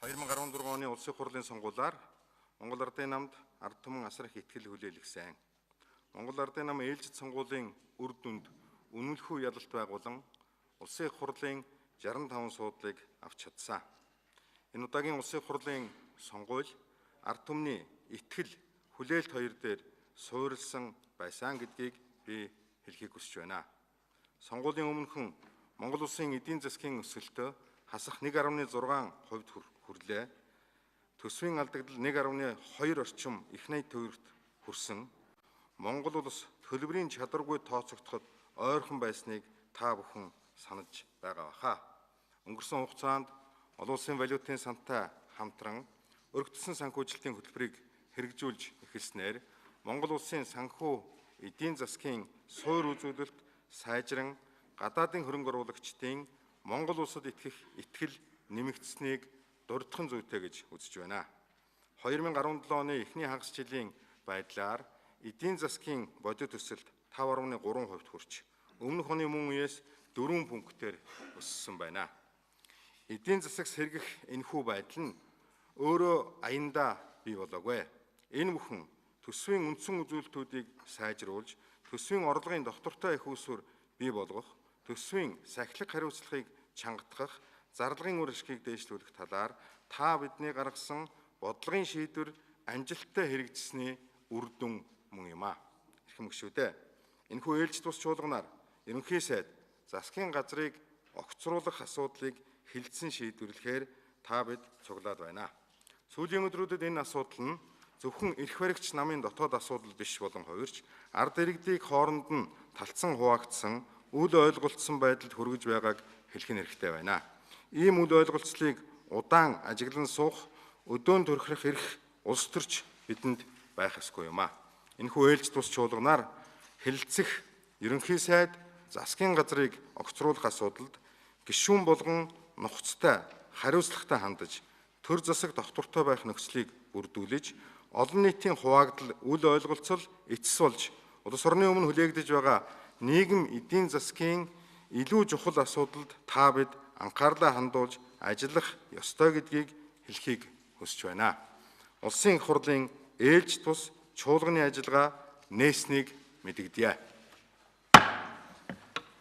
2014 оны улсын хурлын сонгуулиар Монгол Ардын намд ард түмэн асар их итгэл хүлээлгсэн. Монгол Ардын нам ээлжид сонгуулийн үр дүнд үнэлэхүй ялалт байгуулан улсын хурлын 65 суудлыг авч чадсан. Энэ удаагийн улсын хурлын сонгуул ард түмний итгэл хүлээлт хоёр дээр суурилсан байсан гэдгийг би хэлхийг хүсэж байна. Сонгуулийн өмнөхөн Монгол улсын эдийн засгийн өсөлтөө хасах 1.6% хүрлээ. Төсвийн алдагдал 1.2 орчим их найт төвөрт хүрсэн. Монгол улс төлбөрийн чадваргүй тооцогдоход ойрхон байсныг та бүхэн санаж байгаа баха. Өнгөрсөн хугацаанд олон улсын валютын сантай хамтран өргөдсөн санхүүжилтийн хөтөлбөрийг хэрэгжүүлж эхэлснээр Монгол улсын санхүү эдийн засгийн суур үзүүлэлт сайжран гадаадын хөрөнгө оруулагчдын Монгол улсад итгэх итгэл нэмэгдсэнийг дурдхан зүйтэй гэж үзэж байна. 2017 оны эхний хагас жилийн байдлаар эдийн засгийн бодит өсөлт 5.3% хүрч өмнөх оны мөн үеэс 4 пунктээр өссөн байна. Эдийн засаг сэргэх энэхүү байдал нь өөрөө аяндаа бий болоогүй. Энэ бүхэн төсвийн үндсэн үзүүлэлтүүдийг сайжруулж, төсвийн орлогын доктортой их үүсвэр бий болгох, төсвийн сахилах хариуцлагыг чангатгах, зарлагын үр ашгийг дээшлүүлэх талаар та бидний гаргасан бодлогын шийдвэр амжилттай хэрэгжсэний үр дүн мөн юм а. Эрхэм гишүүдээ, энэхүү ээлжид бус чуулганаар ерөнхий сайд засгийн газрыг огцруулах асуудлыг хилцэн шийдвэрлэхээр та бид цуглаад байна. Сүүлийн өдрүүдэд энэ асуудал нь зөвхөн эрх баригч намын дотоод асуудал биш болон хувирч ард иргэдийг хооронд нь талцсан хуваагдсан үл ойлголцсон байдалд хүргэж байгааг хэлэх нь хэрэгтэй байна. Ийм үл ойлголцлыг удаан ажиглан суух, өдөөн төрхрөх эрх улс төрч бидэнд байх ёсгүй юм а. Энэхүү ээлжид бус чуулганаар хэлэлцэх ерөнхий сайд засгийн газрыг огцруулах асуудалд гишүүн болгон нухацтай хариуцлагатай хандаж төр засаг доктортой байх нөхцөлийг бүрдүүлж олон нийтийн хуваагдал үл ойлголцол эцэс болж улс орны өмнө хүлээгдэж байгаа нийгэм эдийн засгийн илүү чухал асуудалд та бид анхаарлаа хандуулж ажиллах ёстой гэдгийг хэлхийг хүсэж байна. Улсын их хурлын ээлжид бус чуулганы ажиллагаа нээснийг мэдэгдэе.